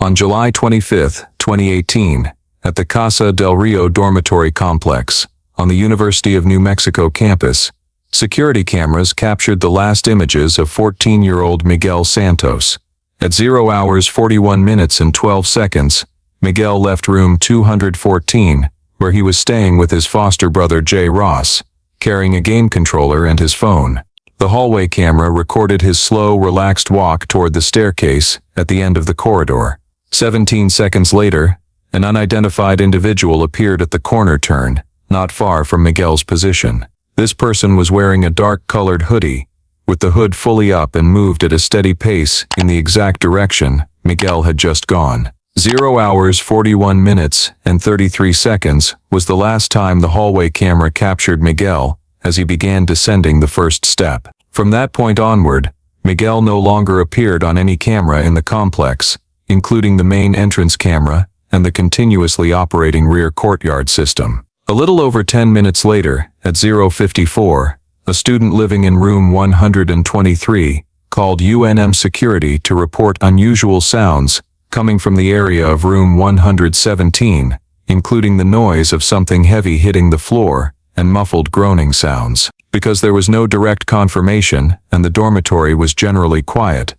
On July 25, 2018, at the Kasa del Rio dormitory complex, on the University of New Mexico campus, security cameras captured the last images of 14-year-old Miguel Santos. At 0 hours 41 minutes and 12 seconds, Miguel left room 214, where he was staying with his foster brother Jay Ross, carrying a game controller and his phone. The hallway camera recorded his slow, relaxed walk toward the staircase at the end of the corridor. 17 seconds later, an unidentified individual appeared at the corner turn, not far from Miguel's position. This person was wearing a dark-colored hoodie, with the hood fully up, and moved at a steady pace in the exact direction Miguel had just gone. 0 hours 41 minutes and 33 seconds was the last time the hallway camera captured Miguel as he began descending the first step. From that point onward, Miguel no longer appeared on any camera in the complex, including the main entrance camera and the continuously operating rear courtyard system. A little over 10 minutes later, at 0:54, a student living in room 123 called UNM security to report unusual sounds coming from the area of room 117, including the noise of something heavy hitting the floor and muffled groaning sounds. Because there was no direct confirmation and the dormitory was generally quiet,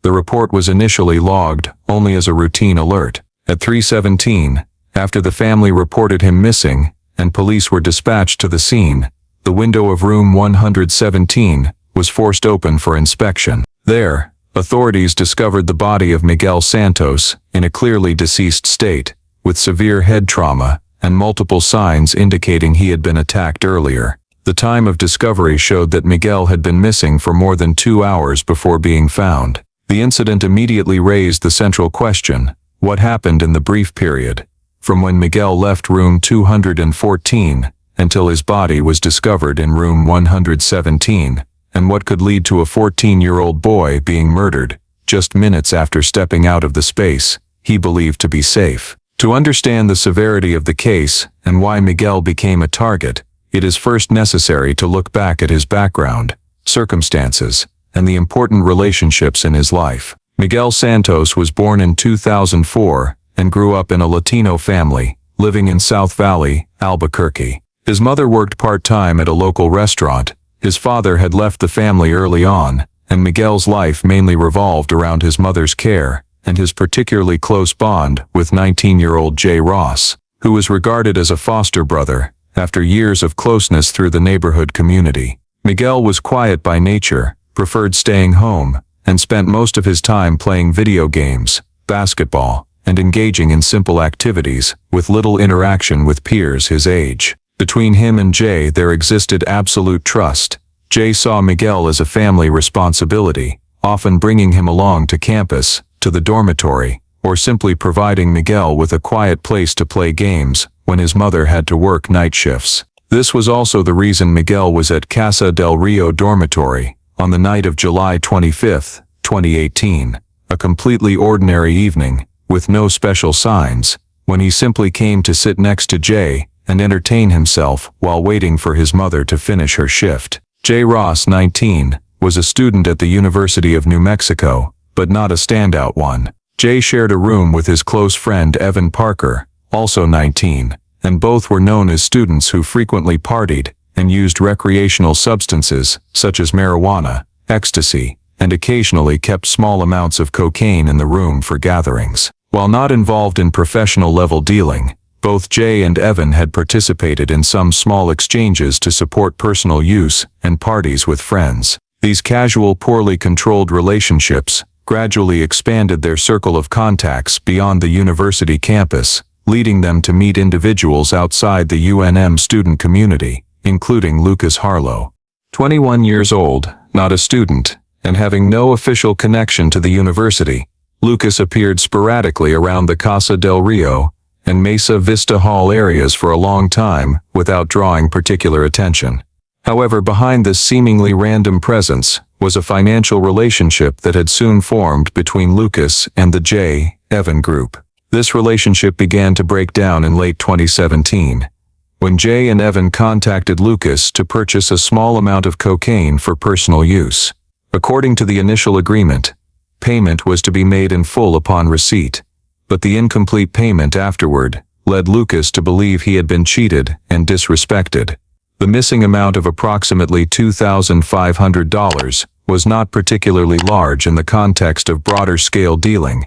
the report was initially logged only as a routine alert. At 3:17, after the family reported him missing and police were dispatched to the scene, the window of room 117 was forced open for inspection. There, authorities discovered the body of Miguel Santos in a clearly deceased state, with severe head trauma and multiple signs indicating he had been attacked earlier. The time of discovery showed that Miguel had been missing for more than 2 hours before being found. The incident immediately raised the central question: what happened in the brief period from when Miguel left room 214 until his body was discovered in room 117, and what could lead to a 14-year-old boy being murdered just minutes after stepping out of the space he believed to be safe? To understand the severity of the case and why Miguel became a target, it is first necessary to look back at his background, circumstances, and the important relationships in his life. Miguel Santos was born in 2004 and grew up in a Latino family, living in South Valley, Albuquerque. His mother worked part-time at a local restaurant. His father had left the family early on, and Miguel's life mainly revolved around his mother's care and his particularly close bond with 19-year-old Jay Ross, who was regarded as a foster brother after years of closeness through the neighborhood community. Miguel was quiet by nature, preferred staying home, and spent most of his time playing video games, basketball, and engaging in simple activities with little interaction with peers his age. Between him and Jay there existed absolute trust. Jay saw Miguel as a family responsibility, often bringing him along to campus, to the dormitory, or simply providing Miguel with a quiet place to play games when his mother had to work night shifts. This was also the reason Miguel was at Kasa del Rio dormitory on the night of July 25, 2018, a completely ordinary evening, with no special signs, when he simply came to sit next to Jay and entertain himself while waiting for his mother to finish her shift. Jay Ross, 19, was a student at the University of New Mexico, but not a standout one. Jay shared a room with his close friend Evan Parker, also 19, and both were known as students who frequently partied and used recreational substances such as marijuana, ecstasy, and occasionally kept small amounts of cocaine in the room for gatherings. While not involved in professional-level dealing, both Jay and Evan had participated in some small exchanges to support personal use and parties with friends. These casual, poorly controlled relationships gradually expanded their circle of contacts beyond the university campus, leading them to meet individuals outside the UNM student community, including Lucas Harlow. 21 years old, not a student, and having no official connection to the university, Lucas appeared sporadically around the Kasa del Rio and Mesa Vista Hall areas for a long time without drawing particular attention. However, behind this seemingly random presence was a financial relationship that had soon formed between Lucas and the Jay-Evan group. This relationship began to break down in late 2017, when Jay and Evan contacted Lucas to purchase a small amount of cocaine for personal use. According to the initial agreement, payment was to be made in full upon receipt, but the incomplete payment afterward led Lucas to believe he had been cheated and disrespected. The missing amount of approximately $2,500 was not particularly large in the context of broader-scale dealing,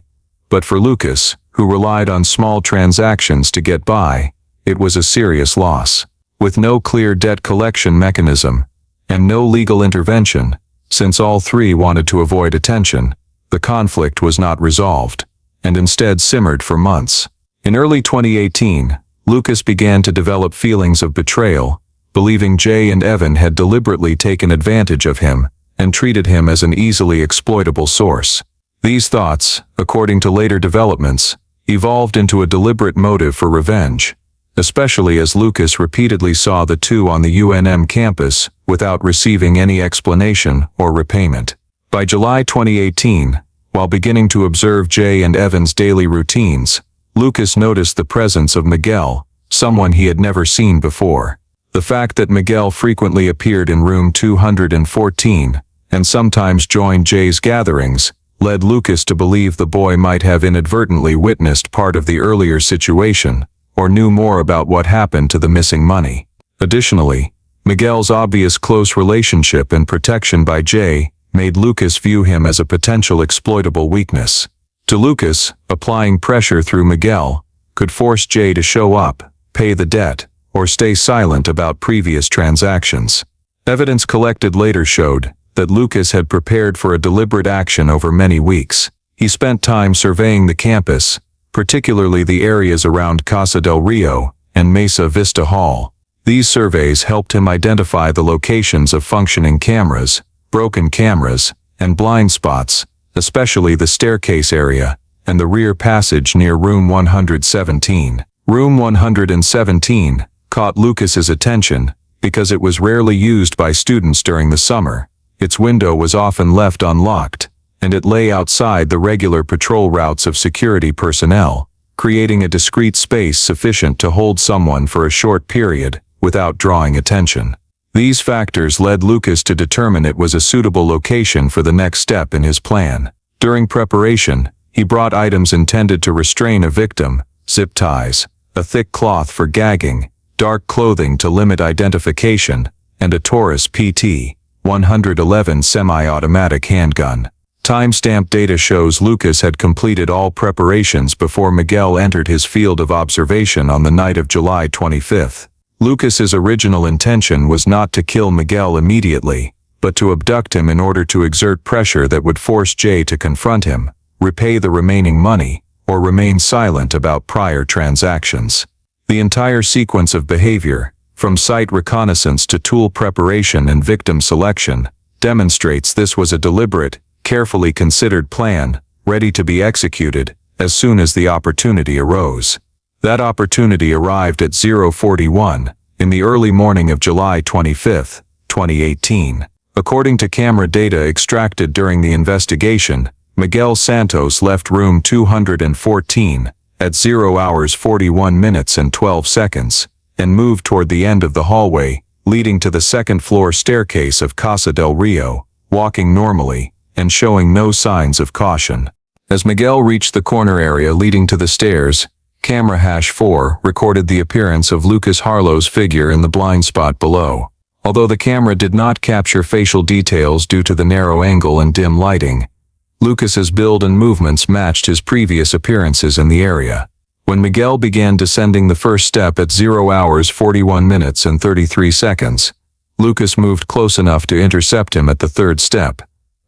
but for Lucas, who relied on small transactions to get by, it was a serious loss. With no clear debt collection mechanism, and no legal intervention, since all three wanted to avoid attention, the conflict was not resolved, and instead simmered for months. In early 2018, Lucas began to develop feelings of betrayal, believing Jay and Evan had deliberately taken advantage of him and treated him as an easily exploitable source. These thoughts, according to later developments, evolved into a deliberate motive for revenge, especially as Lucas repeatedly saw the two on the UNM campus without receiving any explanation or repayment. By July 2018, while beginning to observe Jay and Evan's daily routines, Lucas noticed the presence of Miguel, someone he had never seen before. The fact that Miguel frequently appeared in room 214 and sometimes joined Jay's gatherings led Lucas to believe the boy might have inadvertently witnessed part of the earlier situation or knew more about what happened to the missing money. Additionally, Miguel's obvious close relationship and protection by Jay made Lucas view him as a potential exploitable weakness. To Lucas, applying pressure through Miguel could force Jay to show up, pay the debt, or stay silent about previous transactions. Evidence collected later showed that Lucas had prepared for a deliberate action over many weeks. He spent time surveying the campus, particularly the areas around Kasa del Rio and Mesa Vista Hall. These surveys helped him identify the locations of functioning cameras, broken cameras, and blind spots, especially the staircase area and the rear passage near room 117. Room 117 caught Lucas's attention because it was rarely used by students during the summer. Its window was often left unlocked, and it lay outside the regular patrol routes of security personnel, creating a discreet space sufficient to hold someone for a short period without drawing attention. These factors led Lucas to determine it was a suitable location for the next step in his plan. During preparation, he brought items intended to restrain a victim: zip ties, a thick cloth for gagging, dark clothing to limit identification, and a Taurus PT 111 semi-automatic handgun. Timestamp data shows Lucas had completed all preparations before Miguel entered his field of observation on the night of July 25th. Lucas's original intention was not to kill Miguel immediately, but to abduct him in order to exert pressure that would force Jay to confront him, repay the remaining money, or remain silent about prior transactions. The entire sequence of behavior, from site reconnaissance to tool preparation and victim selection, demonstrates this was a deliberate, carefully considered plan, ready to be executed as soon as the opportunity arose. That opportunity arrived at 0:41 in the early morning of July 25, 2018. According to camera data extracted during the investigation, Miguel Santos left room 214 at 0 hours 41 minutes and 12 seconds and moved toward the end of the hallway leading to the second-floor staircase of Kasa del Rio, walking normally and showing no signs of caution. As Miguel reached the corner area leading to the stairs, camera #4 recorded the appearance of Lucas Harlow's figure in the blind spot below. Although the camera did not capture facial details due to the narrow angle and dim lighting, Lucas's build and movements matched his previous appearances in the area. When Miguel began descending the first step at 0 hours 41 minutes and 33 seconds, Lucas moved close enough to intercept him at the third step,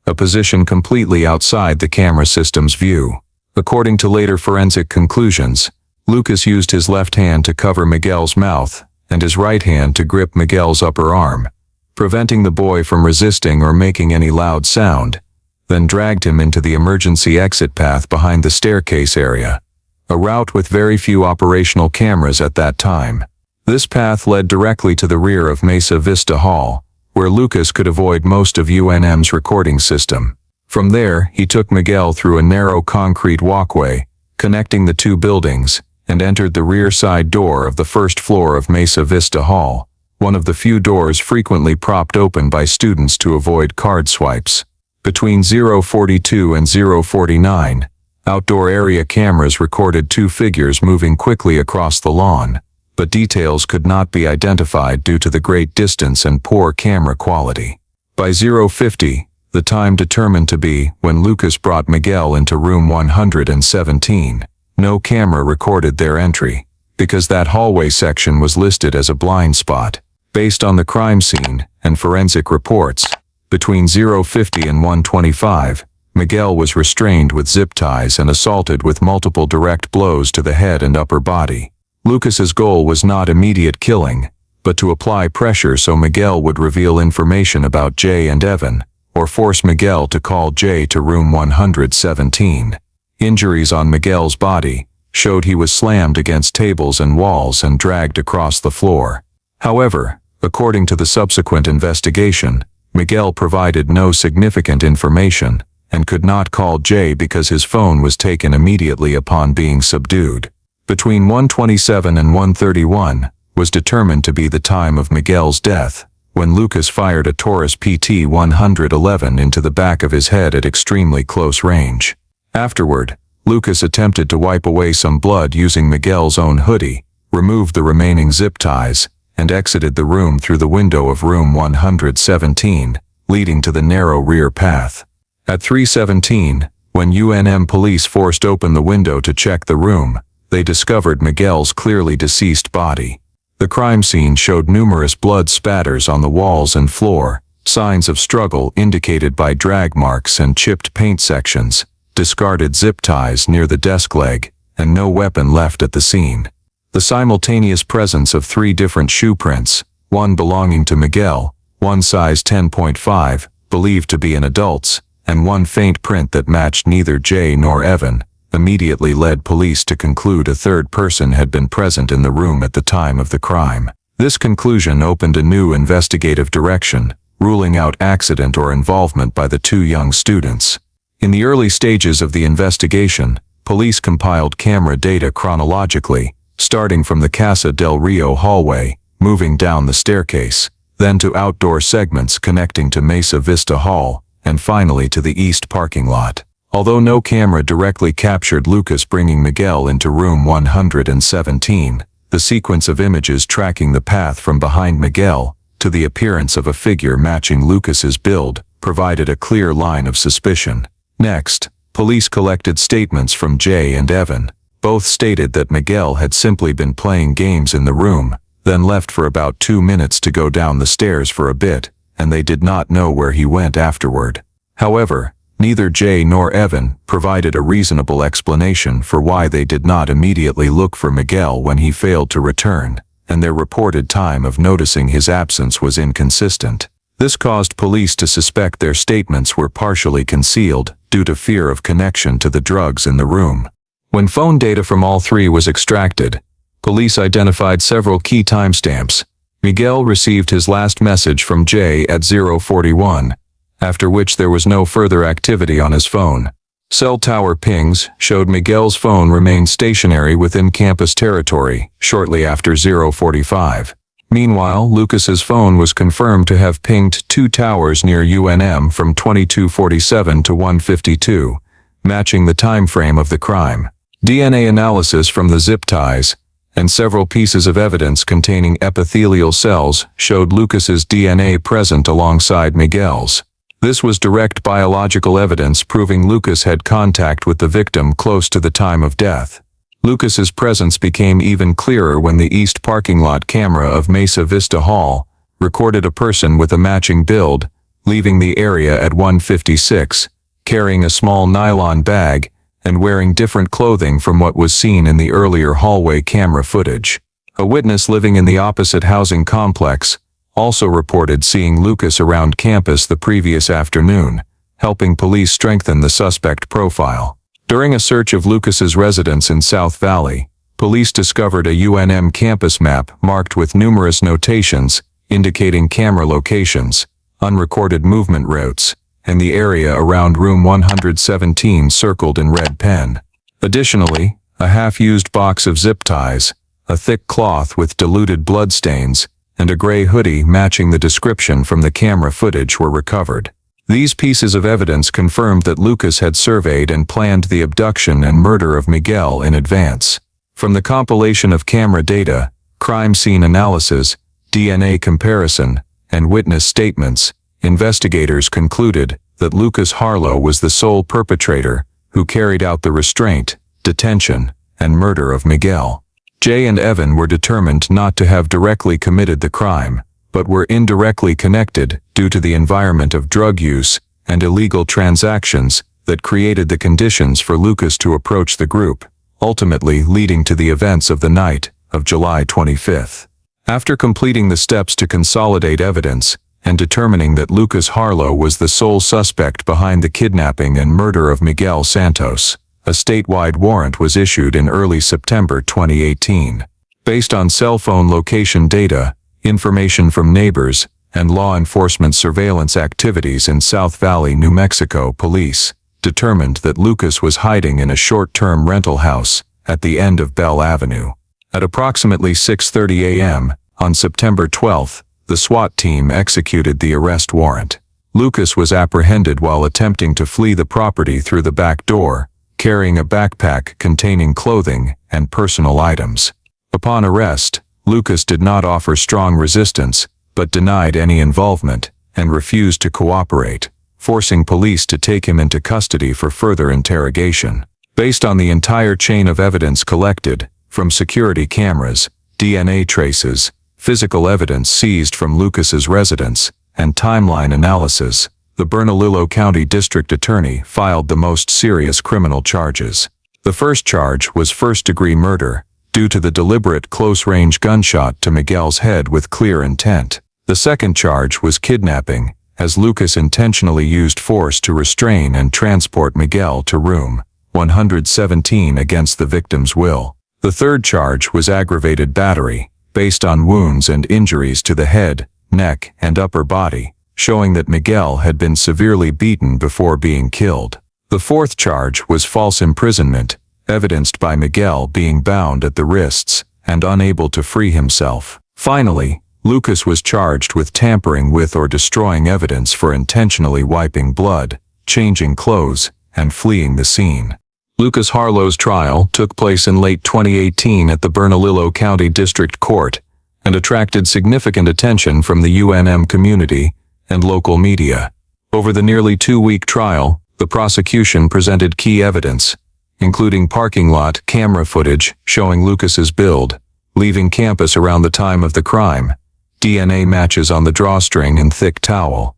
a position completely outside the camera system's view. According to later forensic conclusions, Lucas used his left hand to cover Miguel's mouth and his right hand to grip Miguel's upper arm, preventing the boy from resisting or making any loud sound, then dragged him into the emergency exit path behind the staircase area, a route with very few operational cameras at that time. This path led directly to the rear of Mesa Vista Hall, where Lucas could avoid most of UNM's recording system. From there, he took Miguel through a narrow concrete walkway, connecting the two buildings, and entered the rear side door of the first floor of Mesa Vista Hall, one of the few doors frequently propped open by students to avoid card swipes. Between 0:42 and 0:49, Outdoor area cameras recorded two figures moving quickly across the lawn, but details could not be identified due to the great distance and poor camera quality. By 0:50, the time determined to be when Lucas brought Miguel into room 117, no camera recorded their entry, because that hallway section was listed as a blind spot. Based on the crime scene and forensic reports, between 0:50 and 1:25, Miguel was restrained with zip ties and assaulted with multiple direct blows to the head and upper body. Lucas's goal was not immediate killing, but to apply pressure so Miguel would reveal information about Jay and Evan, or force Miguel to call Jay to room 117. Injuries on Miguel's body showed he was slammed against tables and walls and dragged across the floor. However, according to the subsequent investigation, Miguel provided no significant information and could not call Jay because his phone was taken immediately upon being subdued. Between 1:27 and 1:31 was determined to be the time of Miguel's death, when Lucas fired a Taurus PT-111 into the back of his head at extremely close range. Afterward, Lucas attempted to wipe away some blood using Miguel's own hoodie, removed the remaining zip ties, and exited the room through the window of room 117, leading to the narrow rear path. At 3:17, when UNM police forced open the window to check the room, they discovered Miguel's clearly deceased body. The crime scene showed numerous blood spatters on the walls and floor, signs of struggle indicated by drag marks and chipped paint sections, discarded zip ties near the desk leg, and no weapon left at the scene. The simultaneous presence of 3 different shoe prints, one belonging to Miguel, one size 10.5, believed to be an adult's, and one faint print that matched neither Jay nor Evan, immediately led police to conclude a third person had been present in the room at the time of the crime. This conclusion opened a new investigative direction, ruling out accident or involvement by the 2 young students. In the early stages of the investigation, police compiled camera data chronologically, starting from the Kasa del Rio hallway, moving down the staircase, then to outdoor segments connecting to Mesa Vista Hall, and finally to the east parking lot. Although no camera directly captured Lucas bringing Miguel into room 117, the sequence of images tracking the path from behind Miguel to the appearance of a figure matching Lucas's build provided a clear line of suspicion. Next, police collected statements from Jay and Evan. Both stated that Miguel had simply been playing games in the room, then left for about 2 minutes to go down the stairs for a bit, and they did not know where he went afterward. However, neither Jay nor Evan provided a reasonable explanation for why they did not immediately look for Miguel when he failed to return, and their reported time of noticing his absence was inconsistent. This caused police to suspect their statements were partially concealed due to fear of connection to the drugs in the room. When phone data from all 3 was extracted, police identified several key timestamps. Miguel received his last message from Jay at 0:41, after which there was no further activity on his phone. Cell tower pings showed Miguel's phone remained stationary within campus territory shortly after 0:45. Meanwhile, Lucas's phone was confirmed to have pinged 2 towers near UNM from 22:47 to 1:52, matching the time frame of the crime. DNA analysis from the zip ties and several pieces of evidence containing epithelial cells showed Lucas's DNA present alongside Miguel's. This was direct biological evidence proving Lucas had contact with the victim close to the time of death. Lucas's presence became even clearer when the east parking lot camera of Mesa Vista Hall recorded a person with a matching build, leaving the area at 1:56, carrying a small nylon bag, and wearing different clothing from what was seen in the earlier hallway camera footage. A witness living in the opposite housing complex also reported seeing Lucas around campus the previous afternoon, helping police strengthen the suspect profile. During a search of Lucas's residence in South Valley, police discovered a UNM campus map marked with numerous notations indicating camera locations, unrecorded movement routes, and the area around room 117 circled in red pen. Additionally, a half-used box of zip ties, a thick cloth with diluted bloodstains, and a gray hoodie matching the description from the camera footage were recovered. These pieces of evidence confirmed that Lucas had surveyed and planned the abduction and murder of Miguel in advance. From the compilation of camera data, crime scene analysis, DNA comparison, and witness statements, investigators concluded that Lucas Harlow was the sole perpetrator who carried out the restraint, detention, and murder of Miguel. Jay and Evan were determined not to have directly committed the crime, but were indirectly connected due to the environment of drug use and illegal transactions that created the conditions for Lucas to approach the group, ultimately leading to the events of the night of July 25th. After completing the steps to consolidate evidence and determining that Lucas Harlow was the sole suspect behind the kidnapping and murder of Miguel Santos, a statewide warrant was issued in early September 2018. Based on cell phone location data, information from neighbors, and law enforcement surveillance activities in South Valley, New Mexico, police determined that Lucas was hiding in a short-term rental house at the end of Bell Avenue. At approximately 6:30 a.m. on September 12th, the SWAT team executed the arrest warrant. Lucas was apprehended while attempting to flee the property through the back door, carrying a backpack containing clothing and personal items. Upon arrest, Lucas did not offer strong resistance, but denied any involvement and refused to cooperate, forcing police to take him into custody for further interrogation. Based on the entire chain of evidence collected, from security cameras, DNA traces, physical evidence seized from Lucas's residence, and timeline analysis, the Bernalillo County District Attorney filed the most serious criminal charges. The first charge was first-degree murder, due to the deliberate close-range gunshot to Miguel's head with clear intent. The second charge was kidnapping, as Lucas intentionally used force to restrain and transport Miguel to room 117 against the victim's will. The third charge was aggravated battery, based on wounds and injuries to the head, neck, and upper body, showing that Miguel had been severely beaten before being killed. The fourth charge was false imprisonment, evidenced by Miguel being bound at the wrists and unable to free himself. Finally, Lucas was charged with tampering with or destroying evidence for intentionally wiping blood, changing clothes, and fleeing the scene. Lucas Harlow's trial took place in late 2018 at the Bernalillo County District Court and attracted significant attention from the UNM community and local media. Over the nearly two-week trial, the prosecution presented key evidence, including parking lot camera footage showing Lucas's build, leaving campus around the time of the crime, DNA matches on the drawstring and thick towel,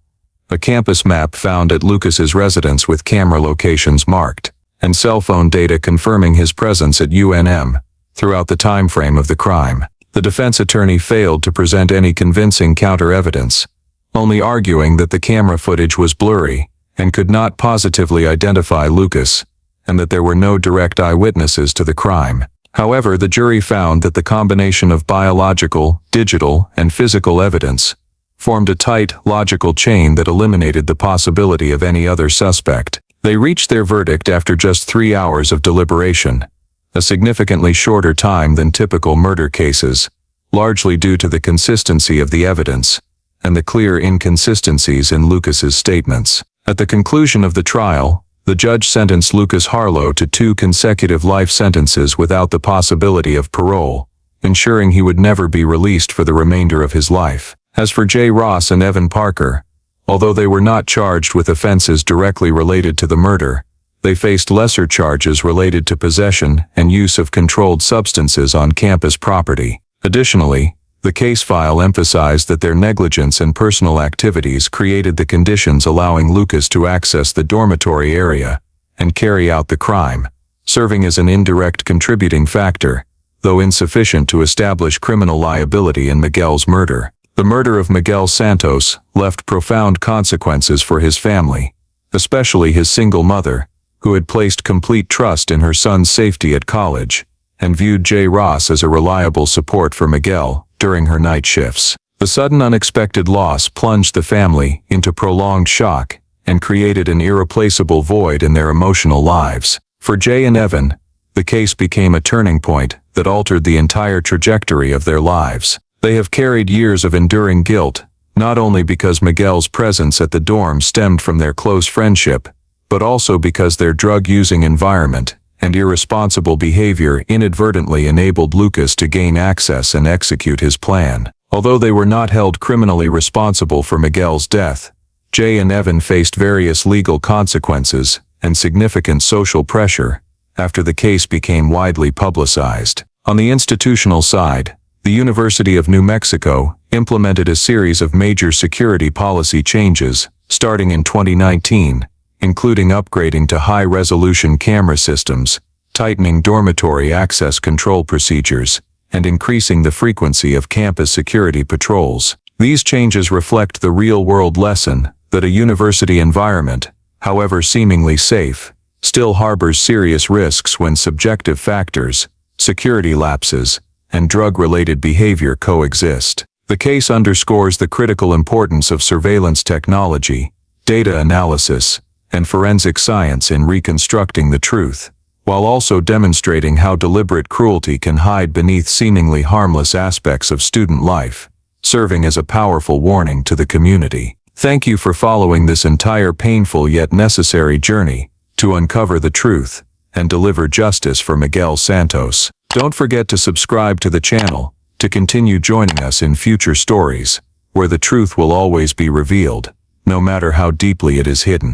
a campus map found at Lucas's residence with camera locations marked, and cell phone data confirming his presence at UNM throughout the time frame of the crime. The defense attorney failed to present any convincing counter-evidence, only arguing that the camera footage was blurry and could not positively identify Lucas, and that there were no direct eyewitnesses to the crime. However, the jury found that the combination of biological, digital, and physical evidence formed a tight, logical chain that eliminated the possibility of any other suspect. They reached their verdict after just 3 hours of deliberation, a significantly shorter time than typical murder cases, largely due to the consistency of the evidence and the clear inconsistencies in Lucas's statements. At the conclusion of the trial, the judge sentenced Lucas Harlow to 2 consecutive life sentences without the possibility of parole, ensuring he would never be released for the remainder of his life. As for Jay Ross and Evan Parker, although they were not charged with offenses directly related to the murder, they faced lesser charges related to possession and use of controlled substances on campus property. Additionally, the case file emphasized that their negligence and personal activities created the conditions allowing Lucas to access the dormitory area and carry out the crime, serving as an indirect contributing factor, though insufficient to establish criminal liability in Miguel's murder. The murder of Miguel Santos left profound consequences for his family, especially his single mother, who had placed complete trust in her son's safety at college and viewed Jay Ross as a reliable support for Miguel during her night shifts. The sudden unexpected loss plunged the family into prolonged shock and created an irreplaceable void in their emotional lives. For Jay and Evan, the case became a turning point that altered the entire trajectory of their lives. They have carried years of enduring guilt, not only because Miguel's presence at the dorm stemmed from their close friendship, but also because their drug-using environment and irresponsible behavior inadvertently enabled Lucas to gain access and execute his plan. Although they were not held criminally responsible for Miguel's death, Jay and Evan faced various legal consequences and significant social pressure after the case became widely publicized. On the institutional side, the University of New Mexico implemented a series of major security policy changes starting in 2019, including upgrading to high-resolution camera systems, tightening dormitory access control procedures, and increasing the frequency of campus security patrols. These changes reflect the real-world lesson that a university environment, however seemingly safe, still harbors serious risks when subjective factors, security lapses, and drug-related behavior coexist. The case underscores the critical importance of surveillance technology, data analysis, and forensic science in reconstructing the truth, while also demonstrating how deliberate cruelty can hide beneath seemingly harmless aspects of student life, serving as a powerful warning to the community. Thank you for following this entire painful yet necessary journey to uncover the truth and deliver justice for Miguel Santos. Don't forget to subscribe to the channel to continue joining us in future stories, where the truth will always be revealed, no matter how deeply it is hidden.